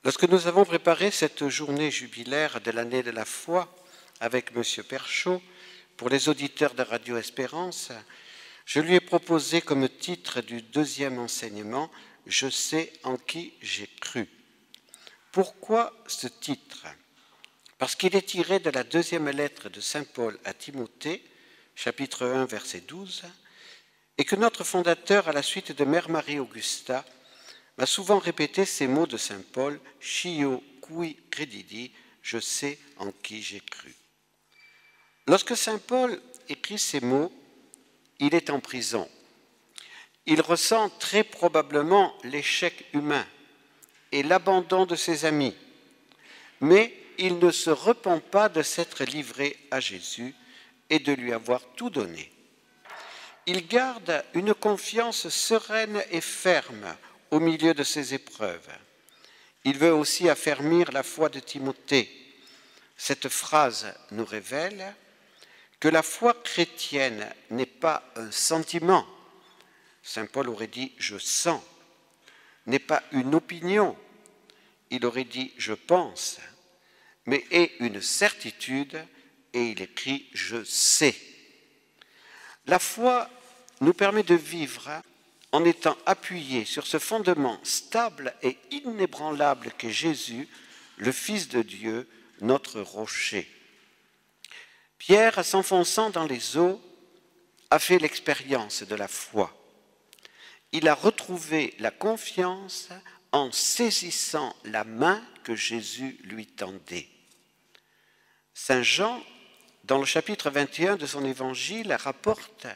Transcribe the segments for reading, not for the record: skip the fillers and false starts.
Lorsque nous avons préparé cette journée jubilaire de l'année de la foi avec M. Perchaud pour les auditeurs de Radio Espérance, je lui ai proposé comme titre du deuxième enseignement « Je sais en qui j'ai cru ». Pourquoi ce titre ? Parce qu'il est tiré de la deuxième lettre de saint Paul à Timothée, chapitre 1, verset 12, et que notre fondateur, à la suite de Mère Marie-Augusta, m'a souvent répété ces mots de saint Paul, « Scio cui credidi », je sais en qui j'ai cru. Lorsque saint Paul écrit ces mots, il est en prison. Il ressent très probablement l'échec humain et l'abandon de ses amis, mais il ne se repent pas de s'être livré à Jésus et de lui avoir tout donné. Il garde une confiance sereine et ferme au milieu de ses épreuves. Il veut aussi affermir la foi de Timothée. Cette phrase nous révèle que la foi chrétienne n'est pas un sentiment. Saint Paul aurait dit « je sens », n'est pas une opinion. Il aurait dit « je pense », mais est une certitude et il écrit « je sais ». La foi nous permet de vivre en étant appuyé sur ce fondement stable et inébranlable qu'est Jésus, le Fils de Dieu, notre rocher. Pierre, s'enfonçant dans les eaux, a fait l'expérience de la foi. Il a retrouvé la confiance en saisissant la main que Jésus lui tendait. Saint Jean, dans le chapitre 21 de son évangile, rapporte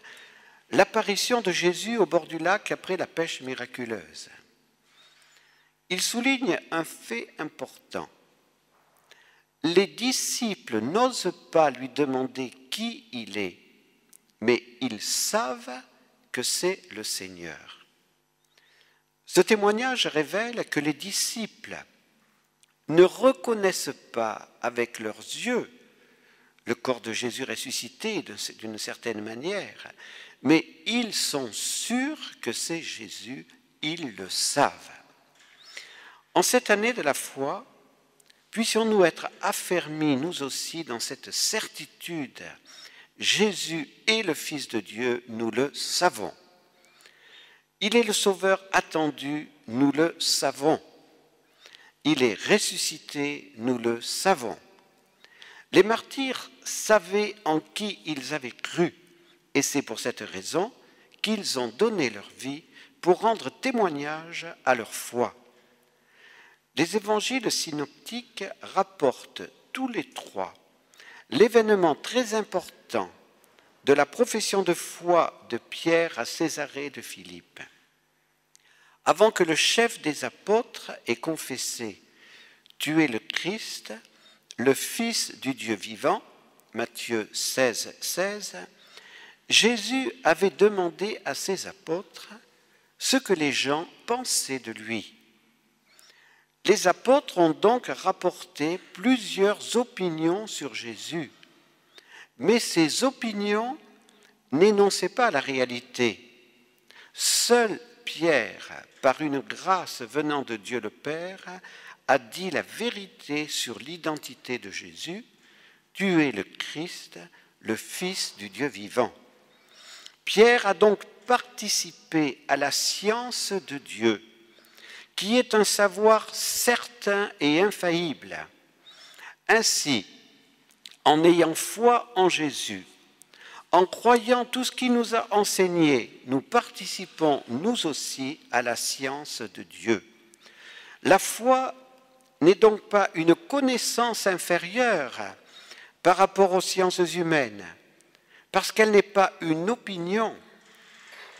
l'apparition de Jésus au bord du lac après la pêche miraculeuse. Il souligne un fait important. Les disciples n'osent pas lui demander qui il est, mais ils savent que c'est le Seigneur. Ce témoignage révèle que les disciples ne reconnaissent pas avec leurs yeux le corps de Jésus ressuscité d'une certaine manière, mais ils sont sûrs que c'est Jésus, ils le savent. En cette année de la foi, puissions-nous être affermis, nous aussi, dans cette certitude. Jésus est le Fils de Dieu, nous le savons. Il est le Sauveur attendu, nous le savons. Il est ressuscité, nous le savons. Les martyrs savaient en qui ils avaient cru, et c'est pour cette raison qu'ils ont donné leur vie pour rendre témoignage à leur foi. Les évangiles synoptiques rapportent tous les trois l'événement très important de la profession de foi de Pierre à Césarée de Philippe. Avant que le chef des apôtres ait confessé « Tu es le Christ, le Fils du Dieu vivant », Matthieu 16, 16, Jésus avait demandé à ses apôtres ce que les gens pensaient de lui. Les apôtres ont donc rapporté plusieurs opinions sur Jésus, mais ces opinions n'énonçaient pas la réalité. Seul Pierre, par une grâce venant de Dieu le Père, a dit la vérité sur l'identité de Jésus. Tu es le Christ, le Fils du Dieu vivant. Pierre a donc participé à la science de Dieu, qui est un savoir certain et infaillible. Ainsi, en ayant foi en Jésus, en croyant tout ce qu'il nous a enseigné, nous participons nous aussi à la science de Dieu. La foi n'est donc pas une connaissance inférieure par rapport aux sciences humaines, parce qu'elle n'est pas une opinion,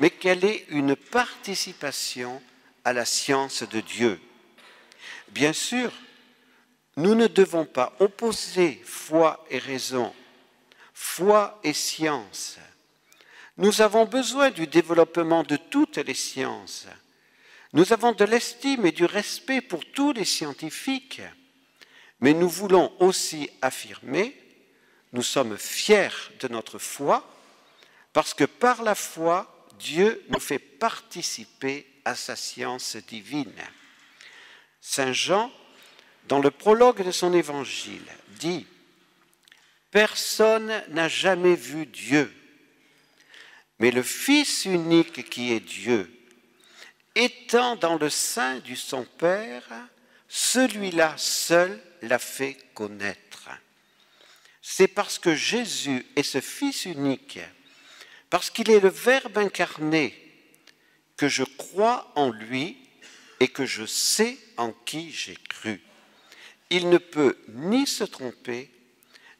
mais qu'elle est une participation à la science de Dieu. Bien sûr, nous ne devons pas opposer foi et raison, foi et science. Nous avons besoin du développement de toutes les sciences. Nous avons de l'estime et du respect pour tous les scientifiques, mais nous voulons aussi affirmer, nous sommes fiers de notre foi, parce que par la foi, Dieu nous fait participer à sa science divine. Saint Jean dans le prologue de son évangile, dit « Personne n'a jamais vu Dieu, mais le Fils unique qui est Dieu, étant dans le sein du son Père, celui-là seul l'a fait connaître. » C'est parce que Jésus est ce Fils unique, parce qu'il est le Verbe incarné, que je crois en lui et que je sais en qui j'ai cru. Il ne peut ni se tromper,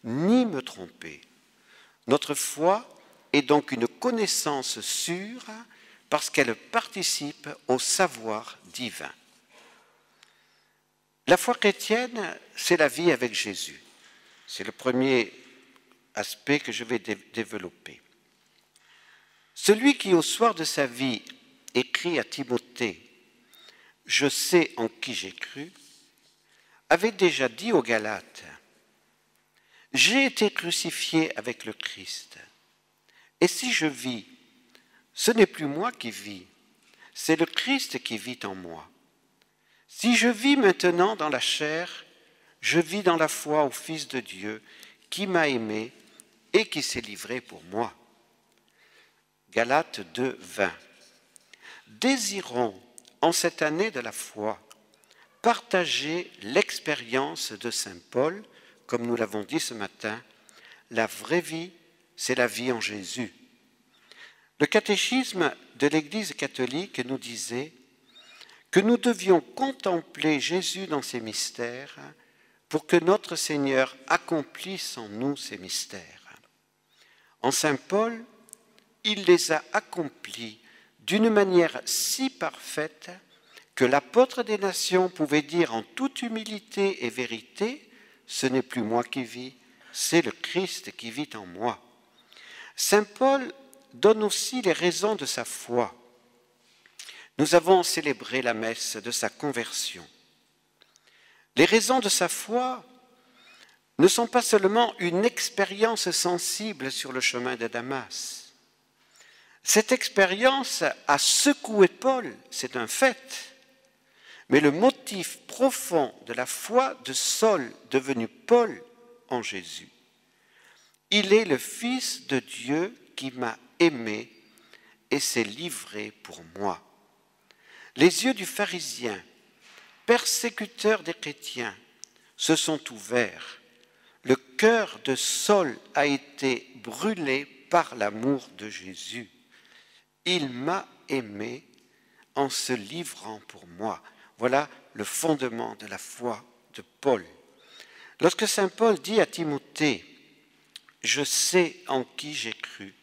ni me tromper. Notre foi est donc une connaissance sûre parce qu'elle participe au savoir divin. La foi chrétienne, c'est la vie avec Jésus. C'est le premier aspect que je vais développer. Celui qui, au soir de sa vie, écrit à Timothée « Je sais en qui j'ai cru », avait déjà dit aux Galates « J'ai été crucifié avec le Christ, et si je vis, ce n'est plus moi qui vis, c'est le Christ qui vit en moi. Si je vis maintenant dans la chair, je vis dans la foi au Fils de Dieu qui m'a aimé et qui s'est livré pour moi. » Galates 2, 20. Désirons, en cette année de la foi, partager l'expérience de saint Paul, comme nous l'avons dit ce matin, la vraie vie, c'est la vie en Jésus. Le catéchisme de l'Église catholique nous disait que nous devions contempler Jésus dans ses mystères pour que notre Seigneur accomplisse en nous ces mystères. En saint Paul, il les a accomplis d'une manière si parfaite que l'apôtre des nations pouvait dire en toute humilité et vérité, « Ce n'est plus moi qui vis, c'est le Christ qui vit en moi. » Saint Paul donne aussi les raisons de sa foi. Nous avons célébré la messe de sa conversion. Les raisons de sa foi ne sont pas seulement une expérience sensible sur le chemin de Damas. Cette expérience a secoué Paul, c'est un fait. Mais le motif profond de la foi de Saul devenu Paul en Jésus, il est le Fils de Dieu qui m'a aimé et s'est livré pour moi. Les yeux du pharisien, persécuteur des chrétiens, se sont ouverts. Le cœur de Saul a été brûlé par l'amour de Jésus. Il m'a aimé en se livrant pour moi. Voilà le fondement de la foi de Paul. Lorsque saint Paul dit à Timothée « Je sais en qui j'ai cru »,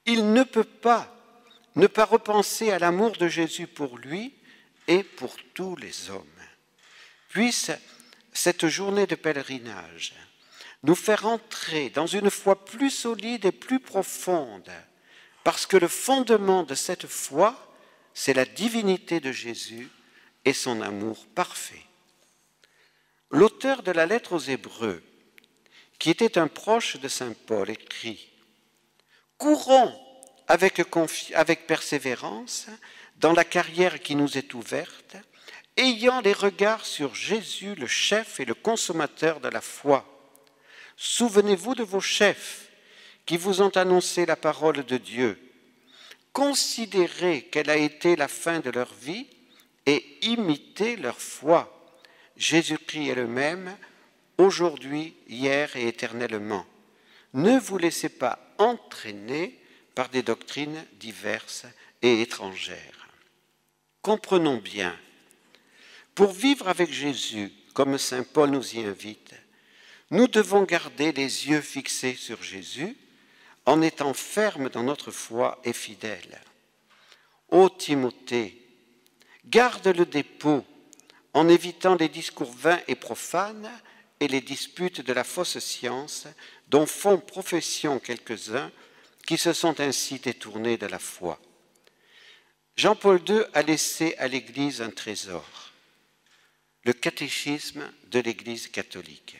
il ne peut pas ne pas repenser à l'amour de Jésus pour lui et pour tous les hommes. Puisse cette journée de pèlerinage nous faire entrer dans une foi plus solide et plus profonde, parce que le fondement de cette foi, c'est la divinité de Jésus et son amour parfait. L'auteur de la lettre aux Hébreux, qui était un proche de saint Paul, écrit « Courons avec persévérance dans la carrière qui nous est ouverte, ayant les regards sur Jésus, le chef et le consommateur de la foi. Souvenez-vous de vos chefs qui vous ont annoncé la parole de Dieu. Considérez quelle a été la fin de leur vie et imitez leur foi. Jésus-Christ est le même, aujourd'hui, hier et éternellement. Ne vous laissez pas entraîner par des doctrines diverses et étrangères. » Comprenons bien, pour vivre avec Jésus, comme saint Paul nous y invite, nous devons garder les yeux fixés sur Jésus en étant fermes dans notre foi et fidèles. Ô Timothée, garde le dépôt en évitant les discours vains et profanes et les disputes de la fausse science dont font profession quelques-uns qui se sont ainsi détournés de la foi. Jean-Paul II a laissé à l'Église un trésor, le catéchisme de l'Église catholique.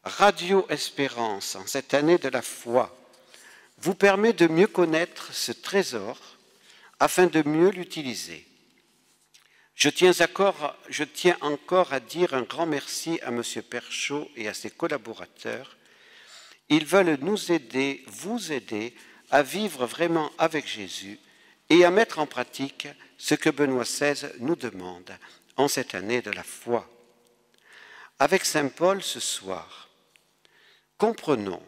Radio Espérance, en cette année de la foi, vous permet de mieux connaître ce trésor afin de mieux l'utiliser. Je tiens encore à dire un grand merci à M. Perchaud et à ses collaborateurs. Ils veulent nous aider, vous aider à vivre vraiment avec Jésus et à mettre en pratique ce que Benoît XVI nous demande en cette année de la foi. Avec saint Paul ce soir, comprenons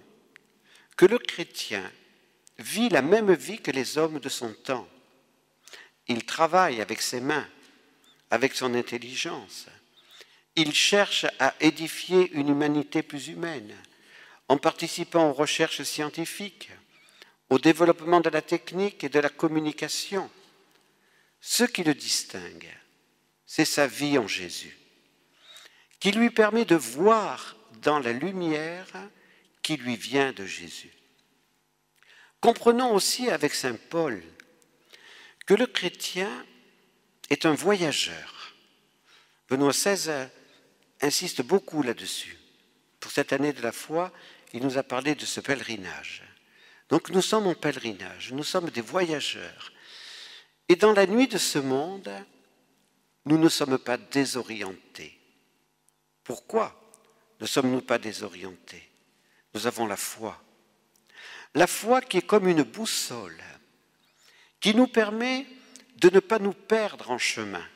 que le chrétien vit la même vie que les hommes de son temps. Il travaille avec ses mains, avec son intelligence. Il cherche à édifier une humanité plus humaine en participant aux recherches scientifiques, au développement de la technique et de la communication. Ce qui le distingue, c'est sa vie en Jésus, qui lui permet de voir dans la lumière qui lui vient de Jésus. Comprenons aussi avec saint Paul que le chrétien est un voyageur. Benoît XVI insiste beaucoup là-dessus. Pour cette année de la foi, il nous a parlé de ce pèlerinage. Donc nous sommes en pèlerinage, nous sommes des voyageurs. Et dans la nuit de ce monde, nous ne sommes pas désorientés. Pourquoi ne sommes-nous pas désorientés? Nous avons la foi. La foi qui est comme une boussole, qui nous permet de ne pas nous perdre en chemin.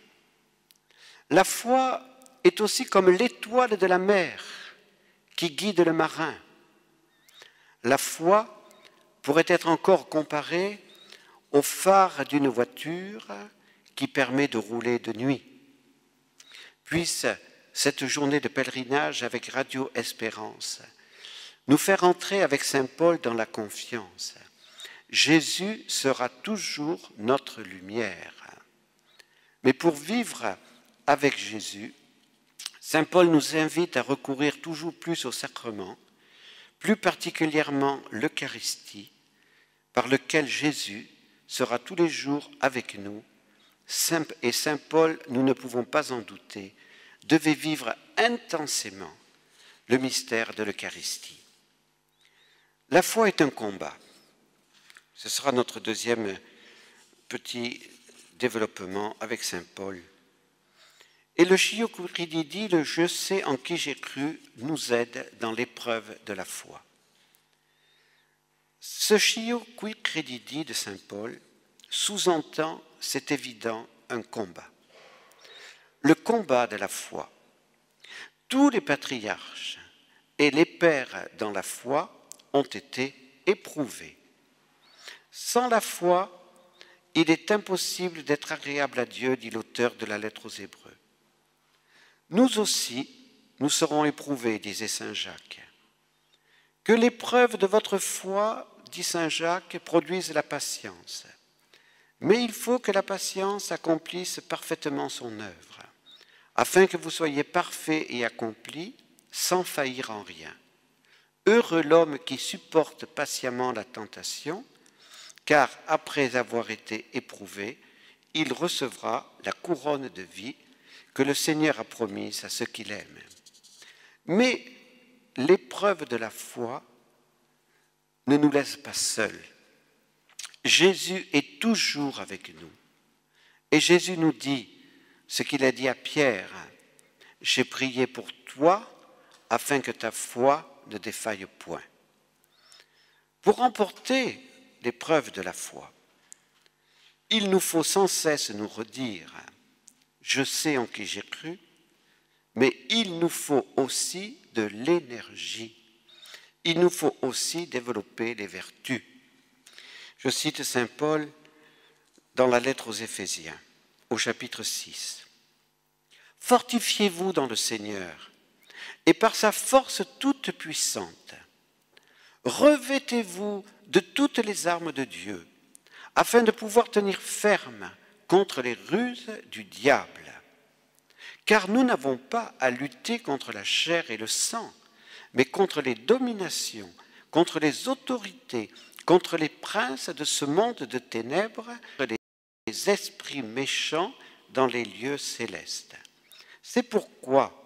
La foi est aussi comme l'étoile de la mer qui guide le marin. La foi pourrait être encore comparée au phare d'une voiture qui permet de rouler de nuit. Puisse cette journée de pèlerinage avec Radio Espérance nous faire entrer avec saint Paul dans la confiance. Jésus sera toujours notre lumière. Mais pour vivre avec Jésus, saint Paul nous invite à recourir toujours plus au sacrement, plus particulièrement l'Eucharistie, par lequel Jésus sera tous les jours avec nous. Et saint Paul, nous ne pouvons pas en douter, devait vivre intensément le mystère de l'Eucharistie. La foi est un combat. Ce sera notre deuxième petit développement avec saint Paul. Et le Chio Quididi, le « je sais en qui j'ai cru » nous aide dans l'épreuve de la foi. Ce Chio Quididi de saint Paul sous-entend, c'est évident, un combat. Le combat de la foi. Tous les patriarches et les pères dans la foi ont été éprouvés. Sans la foi, il est impossible d'être agréable à Dieu, dit l'auteur de la lettre aux Hébreux. Nous aussi, nous serons éprouvés, disait saint Jacques. Que l'épreuve de votre foi, dit saint Jacques, produise la patience. Mais il faut que la patience accomplisse parfaitement son œuvre, afin que vous soyez parfaits et accomplis, sans faillir en rien. Heureux l'homme qui supporte patiemment la tentation, car après avoir été éprouvé, il recevra la couronne de vie que le Seigneur a promise à ceux qui l'aiment. Mais l'épreuve de la foi ne nous laisse pas seuls. Jésus est toujours avec nous. Et Jésus nous dit ce qu'il a dit à Pierre, « J'ai prié pour toi afin que ta foi ne défaille point. » Pour remporter l'épreuve de la foi, il nous faut sans cesse nous redire « Je sais en qui j'ai cru », mais il nous faut aussi de l'énergie. Il nous faut aussi développer les vertus. Je cite saint Paul dans la lettre aux Éphésiens, au chapitre 6. « Fortifiez-vous dans le Seigneur, et par sa force toute puissante, revêtez-vous de toutes les armes de Dieu, afin de pouvoir tenir ferme contre les ruses du diable. Car nous n'avons pas à lutter contre la chair et le sang, mais contre les dominations, contre les autorités, contre les princes de ce monde de ténèbres, les esprits méchants dans les lieux célestes. C'est pourquoi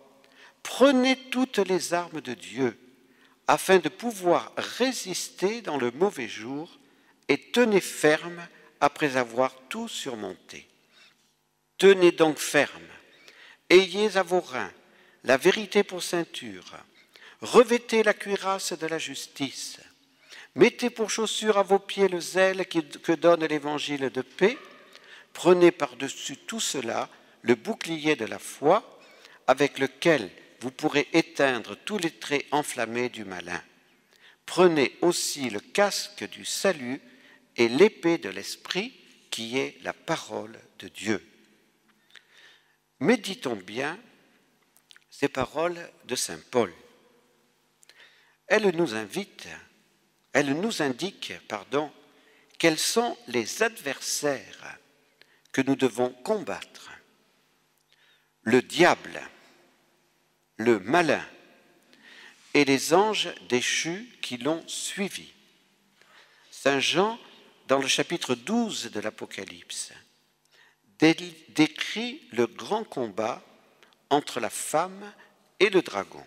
prenez toutes les armes de Dieu, afin de pouvoir résister dans le mauvais jour et tenez ferme après avoir tout surmonté. Tenez donc ferme, ayez à vos reins la vérité pour ceinture, revêtez la cuirasse de la justice, mettez pour chaussure à vos pieds le zèle que donne l'évangile de paix, prenez par-dessus tout cela le bouclier de la foi, avec lequel vous pourrez éteindre tous les traits enflammés du malin. Prenez aussi le casque du salut et l'épée de l'esprit, qui est la parole de Dieu. Méditons bien ces paroles de saint Paul. Elles nous indiquent, quels sont les adversaires que nous devons combattre. Le diable, le malin et les anges déchus qui l'ont suivi. Saint Jean, dans le chapitre 12 de l'Apocalypse, décrit le grand combat entre la femme et le dragon.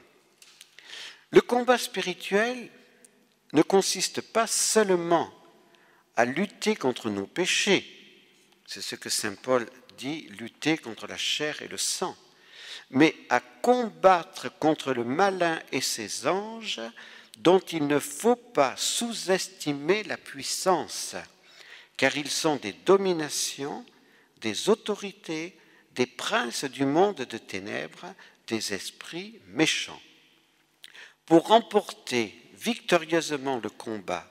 Le combat spirituel ne consiste pas seulement à lutter contre nos péchés, c'est ce que saint Paul dit, lutter contre la chair et le sang, mais à combattre contre le malin et ses anges, dont il ne faut pas sous-estimer la puissance, car ils sont des dominations, des autorités, des princes du monde de ténèbres, des esprits méchants. Pour remporter victorieusement le combat,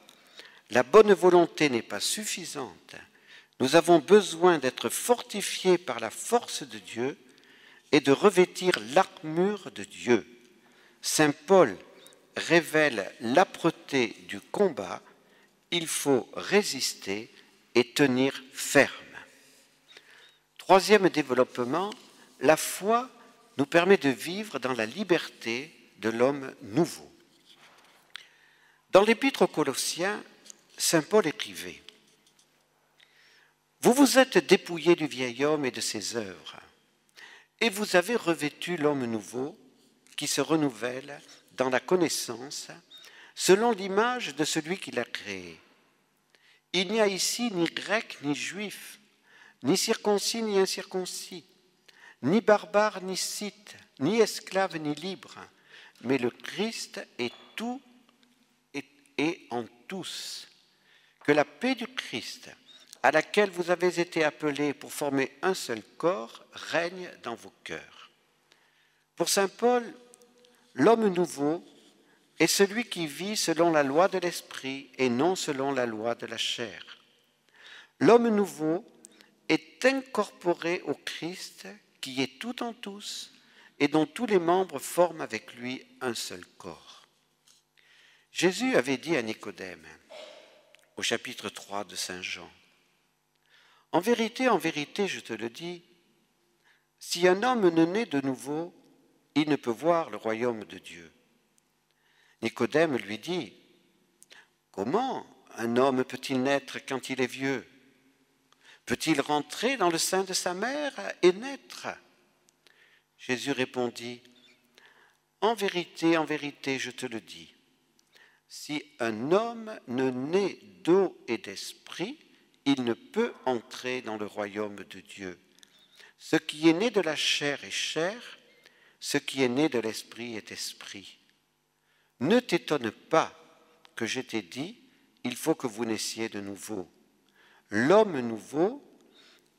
la bonne volonté n'est pas suffisante. Nous avons besoin d'être fortifiés par la force de Dieu et de revêtir l'armure de Dieu. Saint Paul révèle l'âpreté du combat. Il faut résister et tenir ferme. Troisième développement, la foi nous permet de vivre dans la liberté de l'homme nouveau. Dans l'Épître aux Colossiens, saint Paul écrivait « Vous vous êtes dépouillés du vieil homme et de ses œuvres, et vous avez revêtu l'homme nouveau qui se renouvelle dans la connaissance selon l'image de celui qui l'a créé. Il n'y a ici ni grec ni juif, ni circoncis ni incirconcis, ni barbare ni scythe, ni esclave ni libre, mais le Christ est tout et en tous. Que la paix du Christ, à laquelle vous avez été appelés pour former un seul corps, règne dans vos cœurs. » Pour saint Paul, l'homme nouveau est celui qui vit selon la loi de l'esprit et non selon la loi de la chair. L'homme nouveau est incorporé au Christ qui est tout en tous et dont tous les membres forment avec lui un seul corps. Jésus avait dit à Nicodème, au chapitre 3 de saint Jean, « En vérité, je te le dis, si un homme ne naît de nouveau, il ne peut voir le royaume de Dieu. » Nicodème lui dit, « Comment un homme peut-il naître quand il est vieux? Peut-il rentrer dans le sein de sa mère et naître ?» Jésus répondit, « En vérité, je te le dis, si un homme ne naît d'eau et d'esprit, il ne peut entrer dans le royaume de Dieu. Ce qui est né de la chair est chair, ce qui est né de l'esprit est esprit. Ne t'étonne pas que je t'ai dit, il faut que vous naissiez de nouveau. L'homme nouveau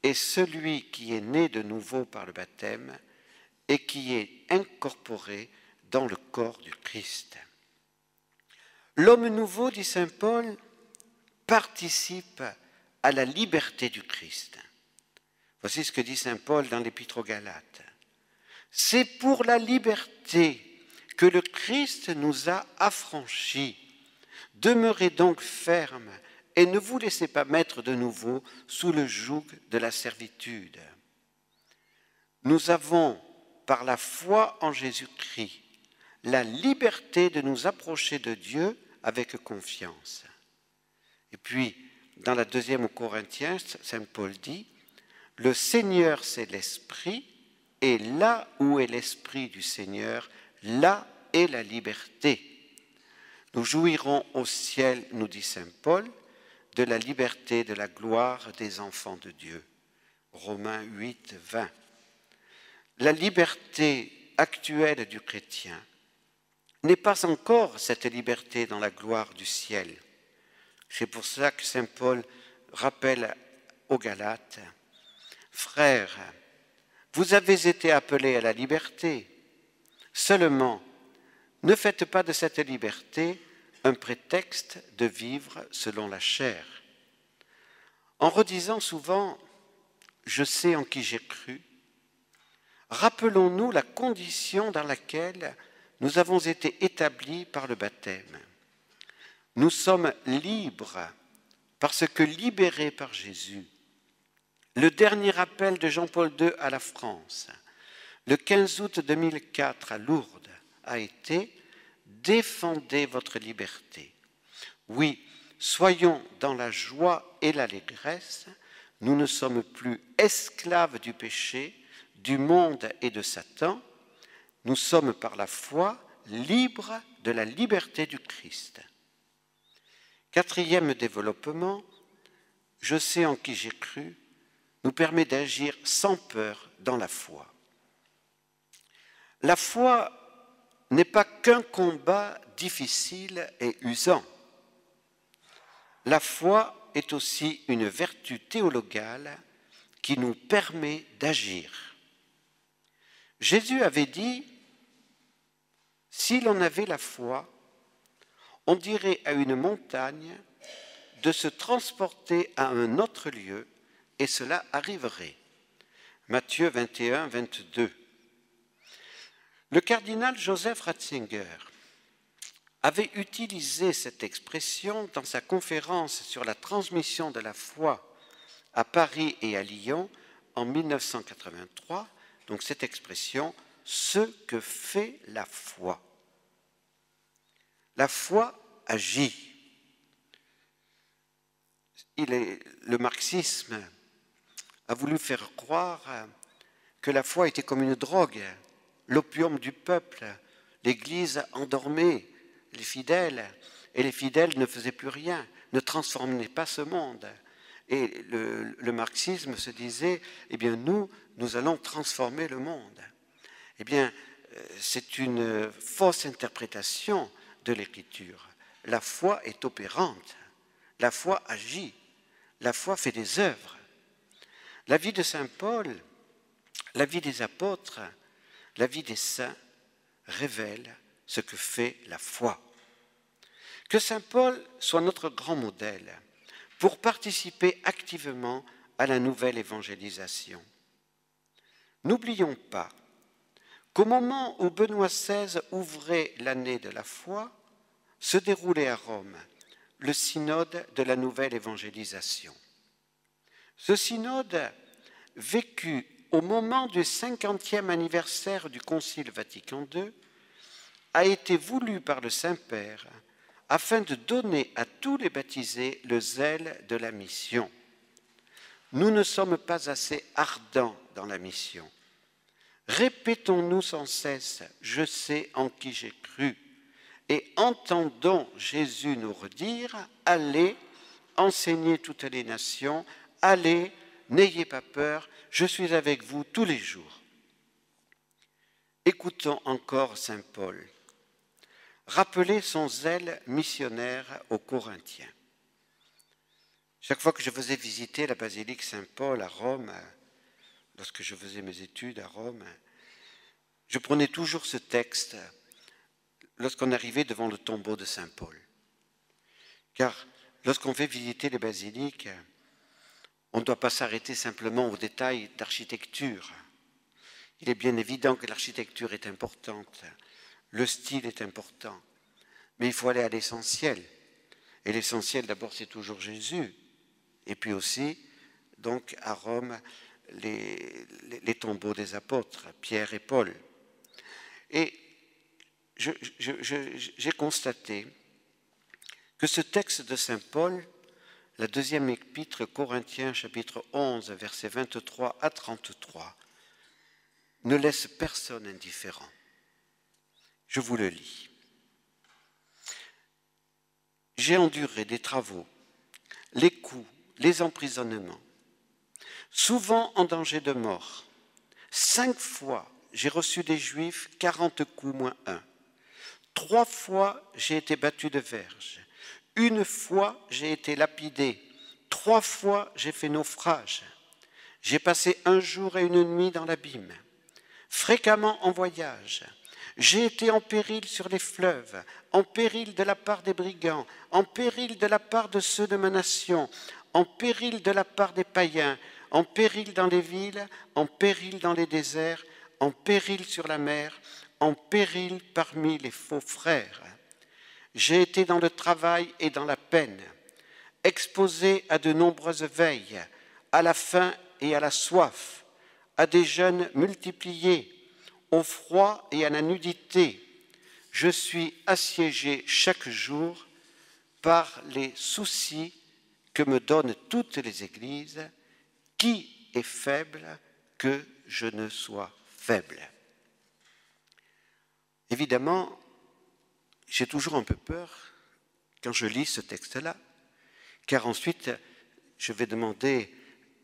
est celui qui est né de nouveau par le baptême et qui est incorporé dans le corps du Christ. » L'homme nouveau, dit saint Paul, participe à la liberté du Christ. Voici ce que dit saint Paul dans l'Épître aux Galates. C'est pour la liberté que le Christ nous a affranchis. Demeurez donc fermes et ne vous laissez pas mettre de nouveau sous le joug de la servitude. Nous avons, par la foi en Jésus-Christ, la liberté de nous approcher de Dieu avec confiance. Et puis, dans la deuxième aux Corinthiens, saint Paul dit, « Le Seigneur, c'est l'Esprit, et là où est l'Esprit du Seigneur, là est la liberté. Nous jouirons au ciel, nous dit saint Paul, de la liberté, de la gloire des enfants de Dieu. » Romains 8, 20. La liberté actuelle du chrétien n'est pas encore cette liberté dans la gloire du ciel. C'est pour ça que saint Paul rappelle aux Galates, « Frères, vous avez été appelés à la liberté. Seulement, ne faites pas de cette liberté un prétexte de vivre selon la chair. » En redisant souvent « Je sais en qui j'ai cru », rappelons-nous la condition dans laquelle nous avons été établis par le baptême. Nous sommes libres parce que libérés par Jésus. Le dernier appel de Jean-Paul II à la France, le 15 août 2004 à Lourdes, a été « Défendez votre liberté ». Oui, soyons dans la joie et l'allégresse, nous ne sommes plus esclaves du péché, du monde et de Satan, nous sommes par la foi libres de la liberté du Christ. Quatrième développement, je sais en qui j'ai cru, nous permet d'agir sans peur dans la foi. La foi n'est pas qu'un combat difficile et usant. La foi est aussi une vertu théologale qui nous permet d'agir. Jésus avait dit, si l'on avait la foi, on dirait à une montagne de se transporter à un autre lieu et cela arriverait. Matthieu 21, 22. Le cardinal Joseph Ratzinger avait utilisé cette expression dans sa conférence sur la transmission de la foi à Paris et à Lyon en 1983, donc cette expression « ce que fait la foi ». La foi agit. Le marxisme a voulu faire croire que la foi était comme une drogue, l'opium du peuple. L'Église endormait les fidèles, et les fidèles ne faisaient plus rien, ne transformaient pas ce monde. Et le marxisme se disait, eh bien nous allons transformer le monde. Eh bien, c'est une fausse interprétation de l'Écriture. La foi est opérante, la foi agit, la foi fait des œuvres. La vie de saint Paul, la vie des apôtres, la vie des saints révèle ce que fait la foi. Que saint Paul soit notre grand modèle pour participer activement à la nouvelle évangélisation. N'oublions pas qu'au moment où Benoît XVI ouvrait l'année de la foi, se déroulait à Rome le synode de la nouvelle évangélisation. Ce synode, vécu au moment du 50e anniversaire du Concile Vatican II, a été voulu par le Saint-Père afin de donner à tous les baptisés le zèle de la mission. Nous ne sommes pas assez ardents dans la mission. Répétons-nous sans cesse « Je sais en qui j'ai cru » et entendons Jésus nous redire « Allez, enseignez toutes les nations, allez, n'ayez pas peur, je suis avec vous tous les jours. » Écoutons encore saint Paul. Rappelez son zèle missionnaire aux Corinthiens. Chaque fois que je faisais visiter la basilique Saint-Paul à Rome, lorsque je faisais mes études à Rome, je prenais toujours ce texte lorsqu'on arrivait devant le tombeau de Saint Paul. Car lorsqu'on fait visiter les basiliques, on ne doit pas s'arrêter simplement aux détails d'architecture. Il est bien évident que l'architecture est importante, le style est important, mais il faut aller à l'essentiel. Et l'essentiel, d'abord, c'est toujours Jésus. Et puis aussi, donc, à Rome, les tombeaux des apôtres, Pierre et Paul. Et j'ai constaté que ce texte de saint Paul, la deuxième épître Corinthiens, chapitre 11, versets 23 à 33, ne laisse personne indifférent. Je vous le lis. J'ai enduré des travaux, les coups, les emprisonnements. souvent en danger de mort. 5 fois, j'ai reçu des Juifs 40 coups moins 1. 3 fois, j'ai été battu de verge. 1 fois, j'ai été lapidé. 3 fois, j'ai fait naufrage. J'ai passé 1 jour et 1 nuit dans l'abîme. Fréquemment en voyage. J'ai été en péril sur les fleuves, en péril de la part des brigands, en péril de la part de ceux de ma nation, en péril de la part des païens, en péril dans les villes, en péril dans les déserts, en péril sur la mer, en péril parmi les faux frères. J'ai été dans le travail et dans la peine, exposé à de nombreuses veilles, à la faim et à la soif, à des jeûnes multipliés, au froid et à la nudité. Je suis assiégé chaque jour par les soucis que me donnent toutes les églises. Qui est faible que je ne sois faible? Évidemment, j'ai toujours un peu peur quand je lis ce texte-là, car ensuite, je vais demander,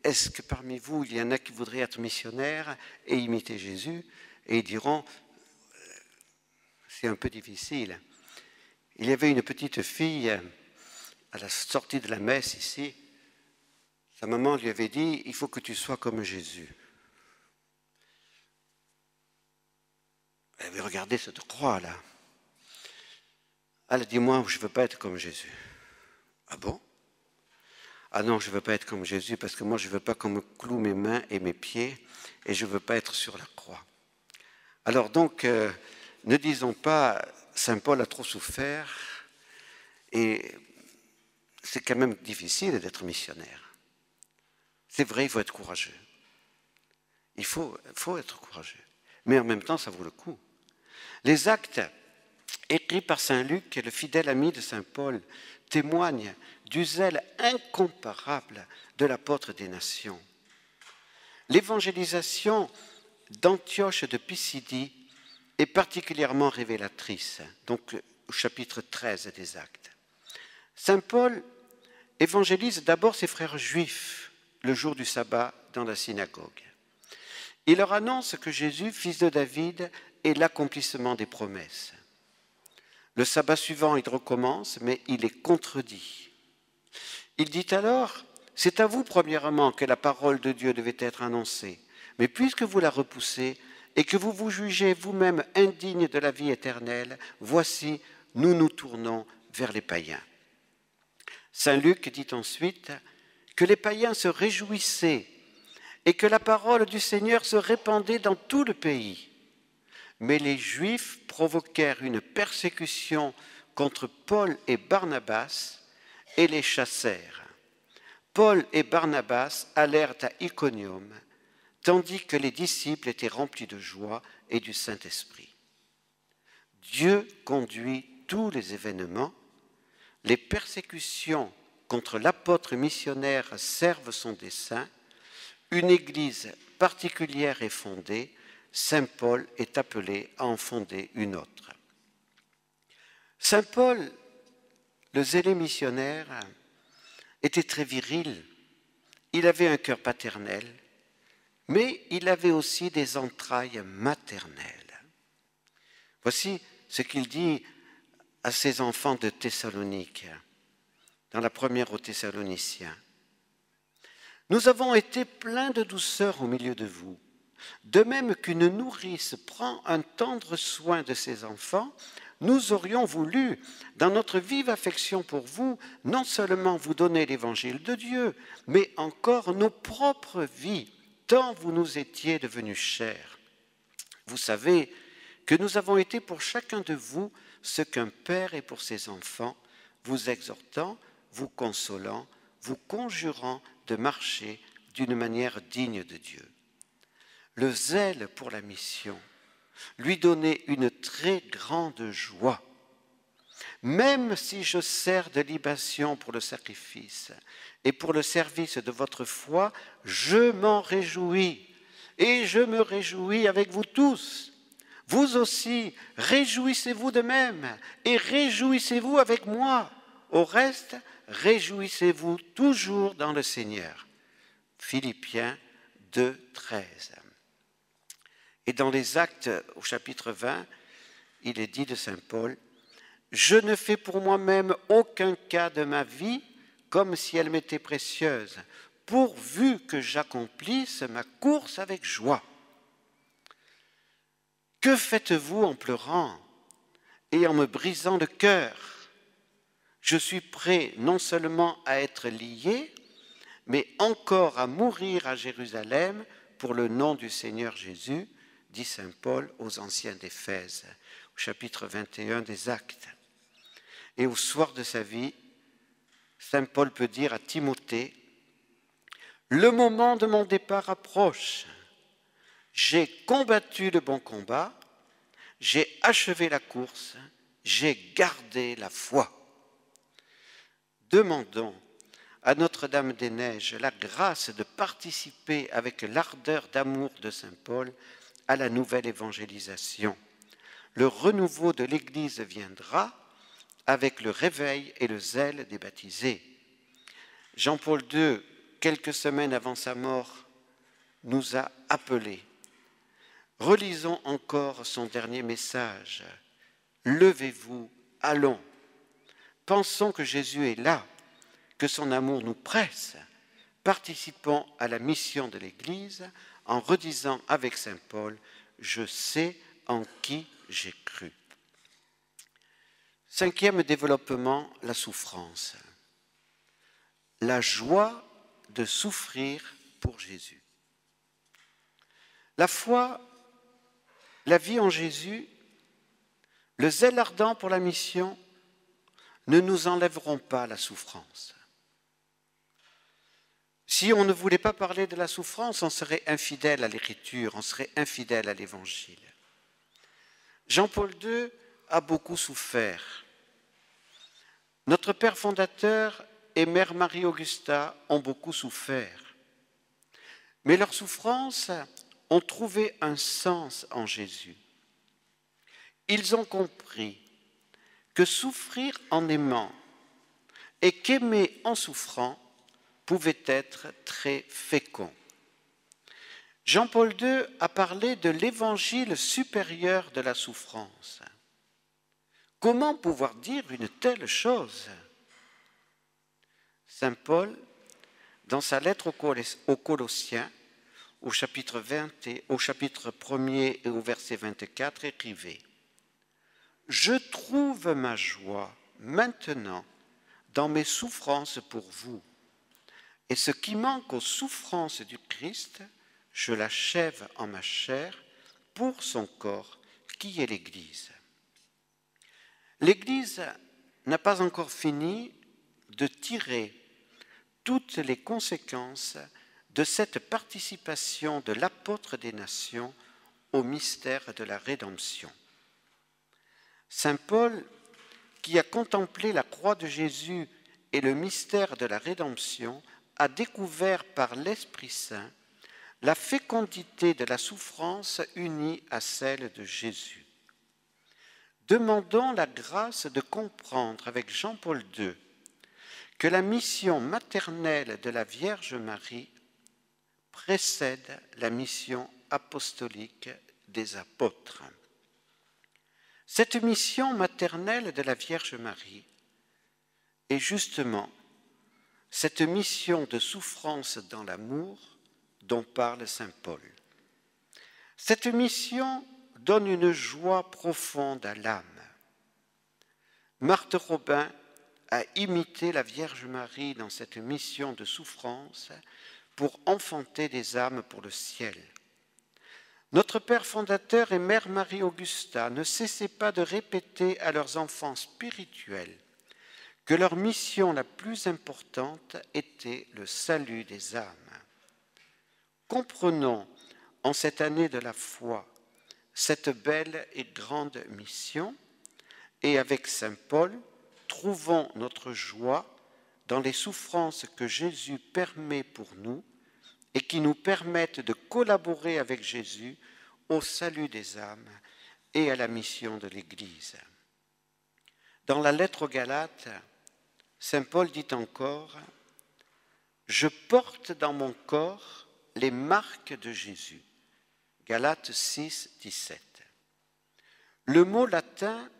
est-ce que parmi vous, il y en a qui voudraient être missionnaires et imiter Jésus? Et ils diront, c'est un peu difficile. Il y avait une petite fille à la sortie de la messe ici. Sa maman lui avait dit, il faut que tu sois comme Jésus. Elle avait regardé cette croix-là. Elle a dit, moi, je ne veux pas être comme Jésus. Ah bon? Ah non, je ne veux pas être comme Jésus parce que moi, je ne veux pas qu'on me cloue mes mains et mes pieds et je ne veux pas être sur la croix. Alors donc, ne disons pas, Saint Paul a trop souffert et c'est quand même difficile d'être missionnaire. C'est vrai, il faut être courageux. Il faut être courageux. Mais en même temps, ça vaut le coup. Les actes écrits par Saint Luc, le fidèle ami de Saint Paul, témoignent du zèle incomparable de l'apôtre des nations. L'évangélisation d'Antioche de Pisidie est particulièrement révélatrice, donc au chapitre 13 des Actes. Saint Paul évangélise d'abord ses frères juifs le jour du sabbat dans la synagogue. Il leur annonce que Jésus, fils de David, est l'accomplissement des promesses. Le sabbat suivant, il recommence, mais il est contredit. Il dit alors, c'est à vous premièrement que la parole de Dieu devait être annoncée, mais puisque vous la repoussez et que vous vous jugez vous-même indigne de la vie éternelle, voici, nous nous tournons vers les païens. Saint Luc dit ensuite que les païens se réjouissaient et que la parole du Seigneur se répandait dans tout le pays. Mais les Juifs provoquèrent une persécution contre Paul et Barnabas et les chassèrent. Paul et Barnabas allèrent à Iconium, tandis que les disciples étaient remplis de joie et du Saint-Esprit. Dieu conduit tous les événements. Les persécutions contre l'apôtre missionnaire servent son dessein. Une église particulière est fondée. Saint Paul est appelé à en fonder une autre. Saint Paul, le zélé missionnaire, était très viril. Il avait un cœur paternel, mais il avait aussi des entrailles maternelles. Voici ce qu'il dit à ses enfants de Thessalonique, dans la première aux Thessaloniciens. Nous avons été pleins de douceur au milieu de vous, de même qu'une nourrice prend un tendre soin de ses enfants. Nous aurions voulu, dans notre vive affection pour vous, non seulement vous donner l'évangile de Dieu, mais encore nos propres vies, tant vous nous étiez devenus chers. Vous savez que nous avons été pour chacun de vous ce qu'un père est pour ses enfants, vous exhortant, vous consolant, vous conjurant de marcher d'une manière digne de Dieu. Le zèle pour la mission lui donnait une très grande joie. Même si je sers de libation pour le sacrifice et pour le service de votre foi, je m'en réjouis et je me réjouis avec vous tous. Vous aussi, réjouissez-vous de même et réjouissez-vous avec moi. Au reste, réjouissez-vous toujours dans le Seigneur. Philippiens 2, 13. Et dans les Actes, au chapitre 20, il est dit de saint Paul, « Je ne fais pour moi-même aucun cas de ma vie comme si elle m'était précieuse, pourvu que j'accomplisse ma course avec joie. Que faites-vous en pleurant et en me brisant le cœur? Je suis prêt non seulement à être lié, mais encore à mourir à Jérusalem pour le nom du Seigneur Jésus, dit saint Paul aux anciens d'Éphèse, au chapitre 21 des Actes. Et au soir de sa vie, saint Paul peut dire à Timothée, « Le moment de mon départ approche. J'ai combattu le bon combat, j'ai achevé la course, j'ai gardé la foi. » Demandons à Notre-Dame-des-Neiges la grâce de participer avec l'ardeur d'amour de saint Paul à la nouvelle évangélisation. Le renouveau de l'Église viendra avec le réveil et le zèle des baptisés. Jean-Paul II, quelques semaines avant sa mort, nous a appelés. Relisons encore son dernier message. Levez-vous, allons. Pensons que Jésus est là, que son amour nous presse. Participons à la mission de l'Église en redisant avec saint Paul, je sais en qui j'ai cru. Cinquième développement, la souffrance. La joie de souffrir pour Jésus. La foi, la vie en Jésus, le zèle ardent pour la mission ne nous enlèveront pas la souffrance. Si on ne voulait pas parler de la souffrance, on serait infidèle à l'Écriture, on serait infidèle à l'Évangile. Jean-Paul II a beaucoup souffert. Notre père fondateur et mère Marie-Augusta ont beaucoup souffert. Mais leurs souffrances ont trouvé un sens en Jésus. Ils ont compris que souffrir en aimant et qu'aimer en souffrant pouvait être très fécond. Jean-Paul II a parlé de l'évangile supérieur de la souffrance. Comment pouvoir dire une telle chose? Saint Paul, dans sa lettre aux Colossiens, au chapitre 1er et au verset 24, écrivait « Je trouve ma joie maintenant dans mes souffrances pour vous, et ce qui manque aux souffrances du Christ, je l'achève en ma chair pour son corps, qui est l'Église. » L'Église n'a pas encore fini de tirer toutes les conséquences de cette participation de l'apôtre des nations au mystère de la rédemption. Saint Paul, qui a contemplé la croix de Jésus et le mystère de la rédemption, a découvert par l'Esprit Saint la fécondité de la souffrance unie à celle de Jésus. Demandons la grâce de comprendre avec Jean-Paul II que la mission maternelle de la Vierge Marie précède la mission apostolique des apôtres. Cette mission maternelle de la Vierge Marie est justement cette mission de souffrance dans l'amour dont parle saint Paul. Cette mission donne une joie profonde à l'âme. Marthe Robin a imité la Vierge Marie dans cette mission de souffrance pour enfanter des âmes pour le ciel. Notre père fondateur et mère Marie-Augusta ne cessaient pas de répéter à leurs enfants spirituels que leur mission la plus importante était le salut des âmes. Comprenons en cette année de la foi cette belle et grande mission et avec saint Paul, trouvons notre joie dans les souffrances que Jésus permet pour nous et qui nous permettent de collaborer avec Jésus au salut des âmes et à la mission de l'Église. Dans la lettre aux Galates, saint Paul dit encore « je porte dans mon corps les marques de Jésus. Galates 6, 17. Le mot latin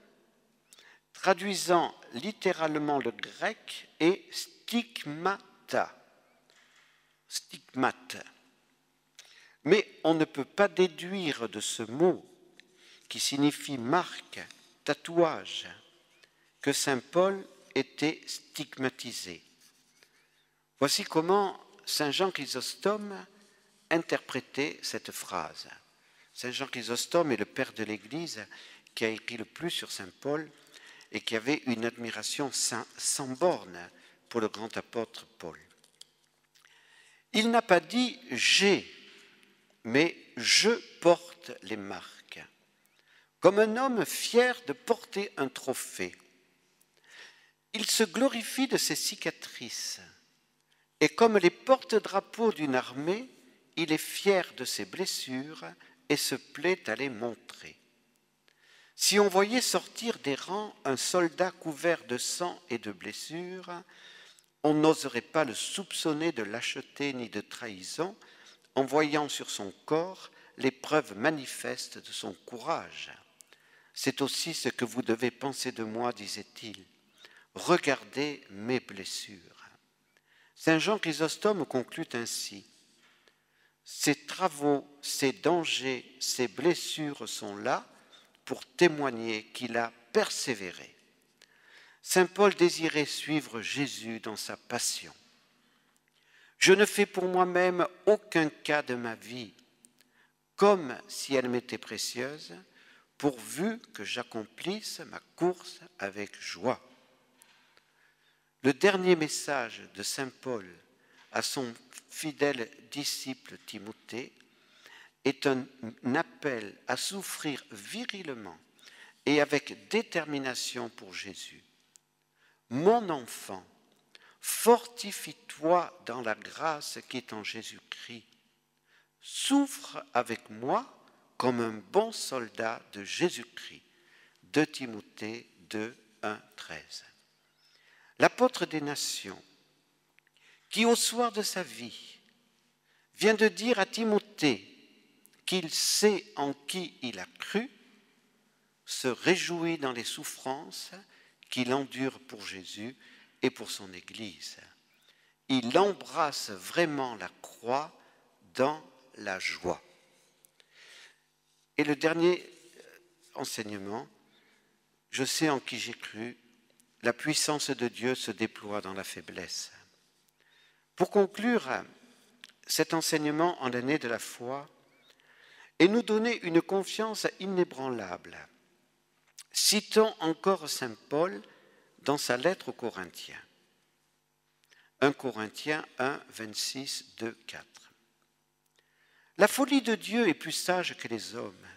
traduisant littéralement le grec est stigmata. Stigmate. Mais on ne peut pas déduire de ce mot, qui signifie marque, tatouage, que saint Paul était stigmatisé. Voici comment saint Jean Chrysostome interprétait cette phrase. Saint Jean Chrysostome est le père de l'Église qui a écrit le plus sur saint Paul et qui avait une admiration sans borne pour le grand apôtre Paul. Il n'a pas dit « j'ai », mais « je porte les marques », comme un homme fier de porter un trophée. Il se glorifie de ses cicatrices, et comme les porte-drapeaux d'une armée, il est fier de ses blessures et se plaît à les montrer. Si on voyait sortir des rangs un soldat couvert de sang et de blessures, on n'oserait pas le soupçonner de lâcheté ni de trahison en voyant sur son corps les preuves manifestes de son courage. C'est aussi ce que vous devez penser de moi, disait-il. Regardez mes blessures. Saint Jean Chrysostome conclut ainsi. Ces travaux, ces dangers, ces blessures sont là pour témoigner qu'il a persévéré. Saint Paul désirait suivre Jésus dans sa passion. Je ne fais pour moi-même aucun cas de ma vie, comme si elle m'était précieuse, pourvu que j'accomplisse ma course avec joie. Le dernier message de saint Paul à son fidèle disciple Timothée est un appel à souffrir virilement et avec détermination pour Jésus. Mon enfant, fortifie-toi dans la grâce qui est en Jésus-Christ. Souffre avec moi comme un bon soldat de Jésus-Christ. 2 Timothée 2, 1, 13. L'apôtre des nations, qui au soir de sa vie vient de dire à Timothée qu'il sait en qui il a cru, se réjouit dans les souffrances qu'il endure pour Jésus et pour son Église. Il embrasse vraiment la croix dans la joie. Et le dernier enseignement, je sais en qui j'ai cru, la puissance de Dieu se déploie dans la faiblesse. Pour conclure cet enseignement en l'année de la foi et nous donner une confiance inébranlable, citons encore saint Paul dans sa lettre aux Corinthiens. 1 Corinthiens 1, 26, 2, 4. La folie de Dieu est plus sage que les hommes,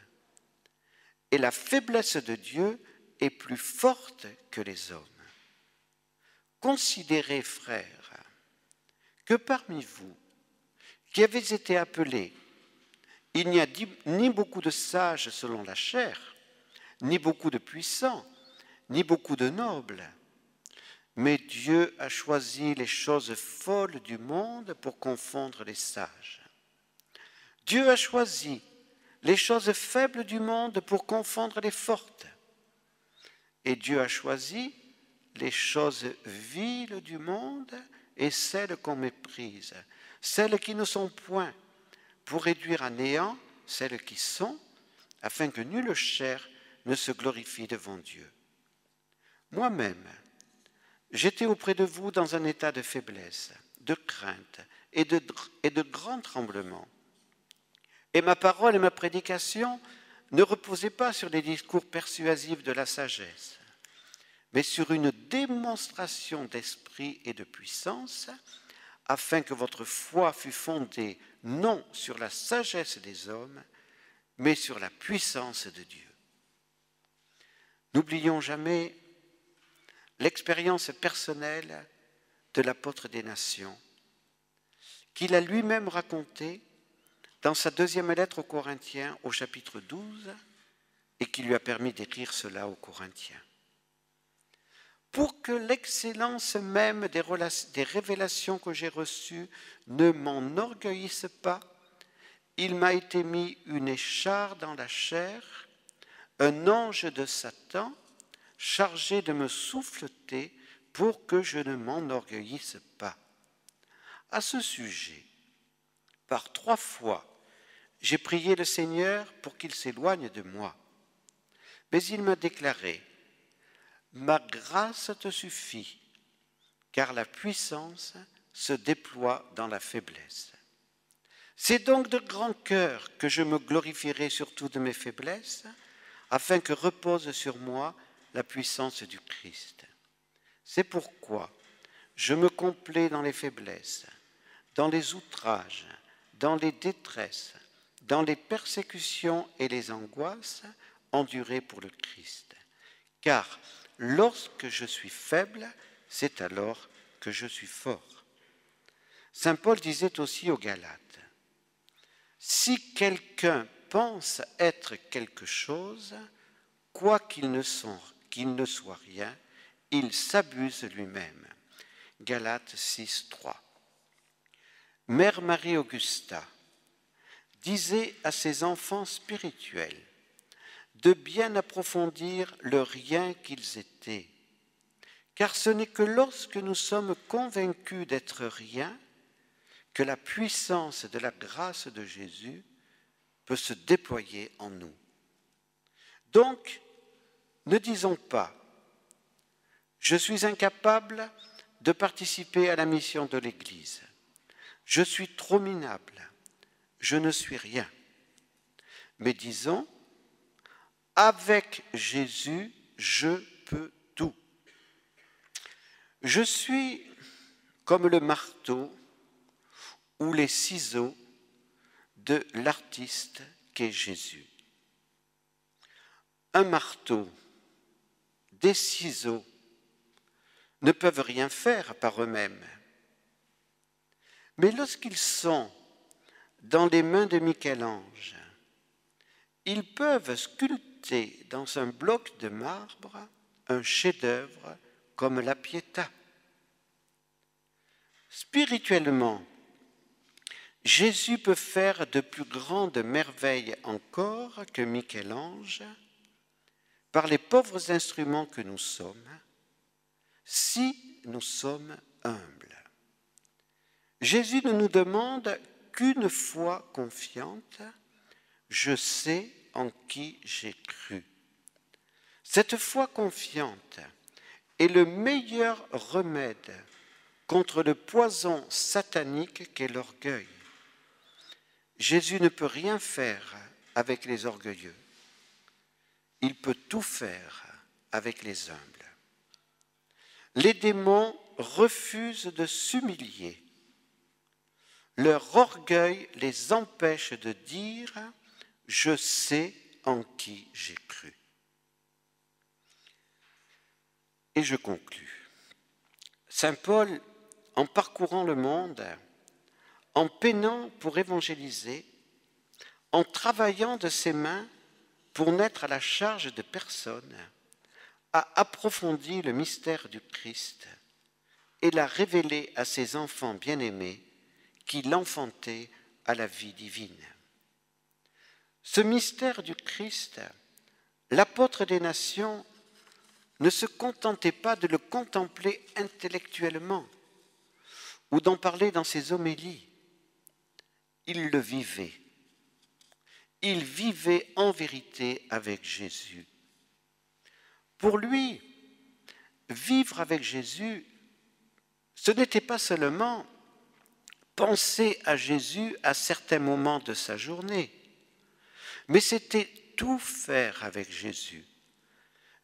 et la faiblesse de Dieu est plus forte que les hommes. Considérez, frères, que parmi vous, qui avez été appelés, il n'y a ni beaucoup de sages selon la chair, ni beaucoup de puissants, ni beaucoup de nobles, mais Dieu a choisi les choses folles du monde pour confondre les sages. Dieu a choisi les choses faibles du monde pour confondre les fortes. Et Dieu a choisi les choses viles du monde et celles qu'on méprise, celles qui ne sont point, pour réduire à néant celles qui sont, afin que nulle chair ne se glorifie devant Dieu. Moi-même, j'étais auprès de vous dans un état de faiblesse, de crainte et de grand tremblement. Et ma parole et ma prédication ne reposaient pas sur les discours persuasifs de la sagesse, mais sur une démonstration d'esprit et de puissance, afin que votre foi fût fondée non sur la sagesse des hommes, mais sur la puissance de Dieu. N'oublions jamais l'expérience personnelle de l'apôtre des nations, qu'il a lui-même racontée dans sa deuxième lettre aux Corinthiens au chapitre 12 et qui lui a permis d'écrire cela aux Corinthiens. pour que l'excellence même des révélations que j'ai reçues ne m'enorgueillisse pas, il m'a été mis une écharpe dans la chair, un ange de Satan, chargé de me souffleter pour que je ne m'enorgueillisse pas. À ce sujet, par 3 fois, j'ai prié le Seigneur pour qu'il s'éloigne de moi. Mais il m'a déclaré, « Ma grâce te suffit, car la puissance se déploie dans la faiblesse. » C'est donc de grand cœur que je me glorifierai surtout de mes faiblesses, afin que repose sur moi la puissance du Christ. C'est pourquoi je me complais dans les faiblesses, dans les outrages, dans les détresses, dans les persécutions et les angoisses endurées pour le Christ. Car lorsque je suis faible, c'est alors que je suis fort. Saint Paul disait aussi aux Galates, « Si quelqu'un pense être quelque chose, quoi qu'il ne soit rien, il s'abuse lui-même. » Galates 6, 3. Mère Marie-Augusta disait à ses enfants spirituels de bien approfondir le rien qu'ils étaient, car ce n'est que lorsque nous sommes convaincus d'être rien que la puissance de la grâce de Jésus peut se déployer en nous. Donc, ne disons pas « Je suis incapable de participer à la mission de l'Église. Je suis trop minable. Je ne suis rien. » Mais disons « Avec Jésus, je peux tout. » Je suis comme le marteau ou les ciseaux de l'artiste qu'est Jésus. Un marteau, des ciseaux ne peuvent rien faire par eux-mêmes. Mais lorsqu'ils sont dans les mains de Michel-Ange, ils peuvent sculpter dans un bloc de marbre un chef-d'œuvre comme la Pietà. Spirituellement, Jésus peut faire de plus grandes merveilles encore que Michel-Ange par les pauvres instruments que nous sommes, si nous sommes humbles. Jésus ne nous demande qu'une foi confiante, « Je sais en qui j'ai cru ». Cette foi confiante est le meilleur remède contre le poison satanique qu'est l'orgueil. Jésus ne peut rien faire avec les orgueilleux. Il peut tout faire avec les humbles. Les démons refusent de s'humilier. Leur orgueil les empêche de dire « Je sais en qui j'ai cru ». Et je conclus. Saint Paul, en parcourant le monde, en peinant pour évangéliser, en travaillant de ses mains pour n'être à la charge de personne, a approfondi le mystère du Christ et l'a révélé à ses enfants bien-aimés qui l'enfantaient à la vie divine. Ce mystère du Christ, l'apôtre des nations ne se contentait pas de le contempler intellectuellement ou d'en parler dans ses homélies. Il le vivait. Il vivait en vérité avec Jésus. Pour lui, vivre avec Jésus, ce n'était pas seulement penser à Jésus à certains moments de sa journée, mais c'était tout faire avec Jésus,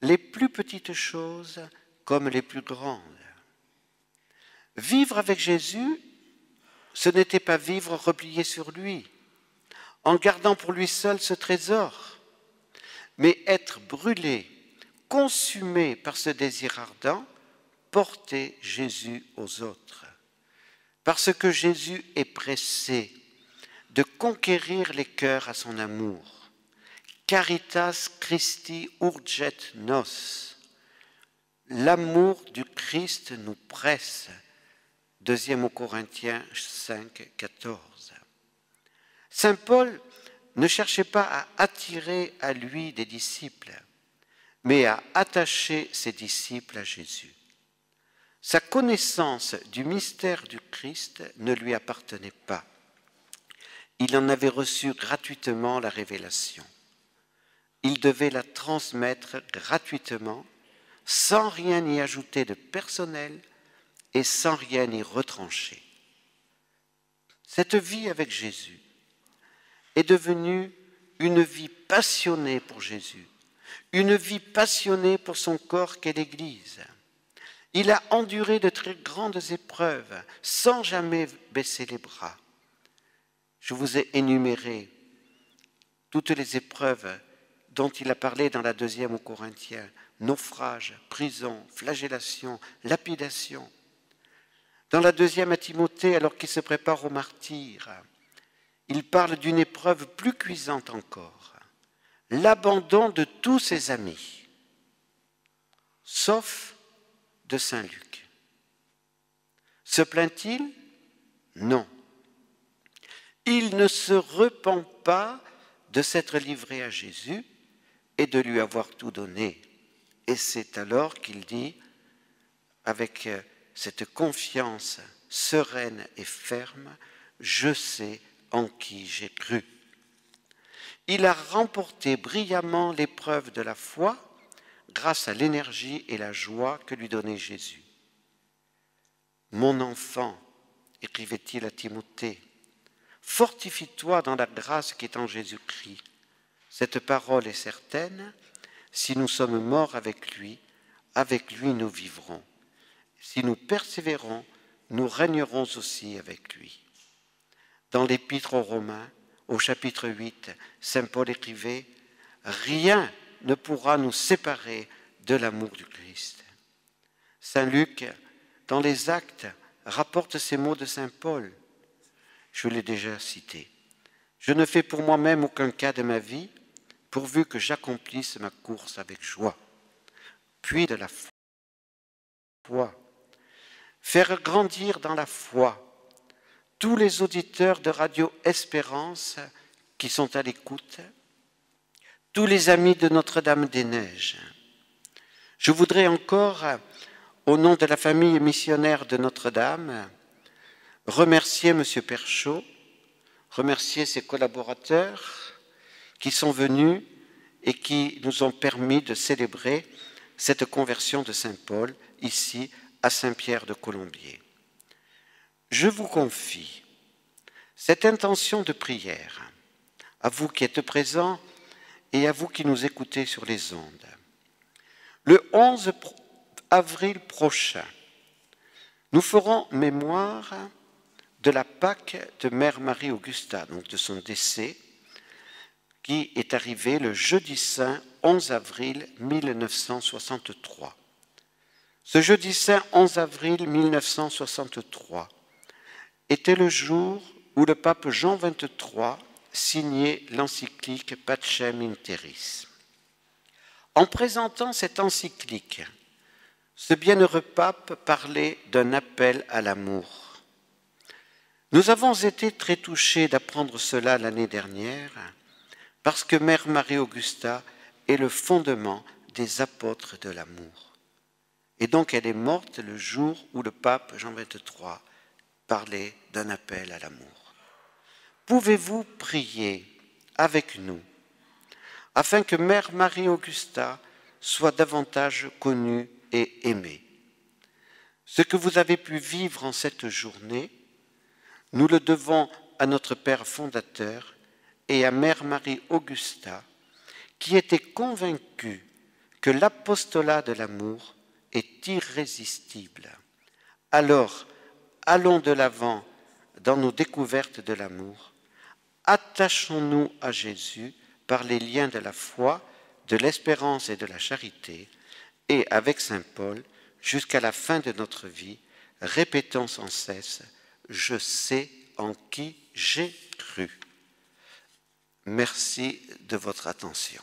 les plus petites choses comme les plus grandes. Vivre avec Jésus, ce n'était pas vivre replié sur lui, en gardant pour lui seul ce trésor, mais être brûlé, consumé par ce désir ardent, porter Jésus aux autres. Parce que Jésus est pressé de conquérir les cœurs à son amour. Caritas Christi urget nos. L'amour du Christ nous presse. 2 Corinthiens 5, 14. Saint Paul ne cherchait pas à attirer à lui des disciples, mais à attacher ses disciples à Jésus. Sa connaissance du mystère du Christ ne lui appartenait pas. Il en avait reçu gratuitement la révélation. Il devait la transmettre gratuitement, sans rien y ajouter de personnel et sans rien y retrancher. Cette vie avec Jésus est devenue une vie passionnée pour Jésus, une vie passionnée pour son corps qu'est l'Église. Il a enduré de très grandes épreuves sans jamais baisser les bras. Je vous ai énuméré toutes les épreuves dont il a parlé dans la 2 aux Corinthiens: naufrage, prison, flagellation, lapidation. Dans la 2 à Timothée, alors qu'il se prépare au martyre, il parle d'une épreuve plus cuisante encore: l'abandon de tous ses amis, sauf de Saint Luc. Se plaint-il? Non. Il ne se repent pas de s'être livré à Jésus et de lui avoir tout donné. Et c'est alors qu'il dit, avec cette confiance sereine et ferme: je sais en qui j'ai cru. Il a remporté brillamment l'épreuve de la foi grâce à l'énergie et la joie que lui donnait Jésus. Mon enfant, écrivait-il à Timothée, fortifie-toi dans la grâce qui est en Jésus-Christ. Cette parole est certaine: si nous sommes morts avec lui nous vivrons. Si nous persévérons, nous régnerons aussi avec lui. Dans l'Épître aux Romains, au chapitre 8, saint Paul écrivait: rien ne pourra nous séparer de l'amour du Christ. Saint Luc, dans les Actes, rapporte ces mots de saint Paul. Je l'ai déjà cité. Je ne fais pour moi-même aucun cas de ma vie, pourvu que j'accomplisse ma course avec joie. Puis de la foi. Faire grandir dans la foi tous les auditeurs de Radio Espérance qui sont à l'écoute, tous les amis de Notre-Dame-des-Neiges. Je voudrais encore, au nom de la famille missionnaire de Notre-Dame, remercier M. Perchaud, remercier ses collaborateurs qui sont venus et qui nous ont permis de célébrer cette conversion de Saint Paul ici à Saint-Pierre de Colombier. Je vous confie cette intention de prière à vous qui êtes présents et à vous qui nous écoutez sur les ondes. Le 11 avril prochain, nous ferons mémoire de la Pâque de Mère Marie-Augusta, donc de son décès, qui est arrivé le jeudi saint 11 avril 1963. Ce jeudi saint 11 avril 1963 était le jour où le pape Jean XXIII signait l'encyclique Pacem in Terris. En présentant cette encyclique, ce bienheureux pape parlait d'un appel à l'amour. Nous avons été très touchés d'apprendre cela l'année dernière, parce que Mère Marie-Augusta est le fondement des apôtres de l'amour. Et donc elle est morte le jour où le pape Jean XXIII parlait d'un appel à l'amour. Pouvez-vous prier avec nous afin que Mère Marie-Augusta soit davantage connue et aimée? Ce que vous avez pu vivre en cette journée, nous le devons à notre Père fondateur et à Mère Marie-Augusta, qui était convaincue que l'apostolat de l'amour est irrésistible. Alors, allons de l'avant dans nos découvertes de l'amour. Attachons-nous à Jésus par les liens de la foi, de l'espérance et de la charité, et avec saint Paul, jusqu'à la fin de notre vie, répétons sans cesse: je sais en qui j'ai cru. Merci de votre attention.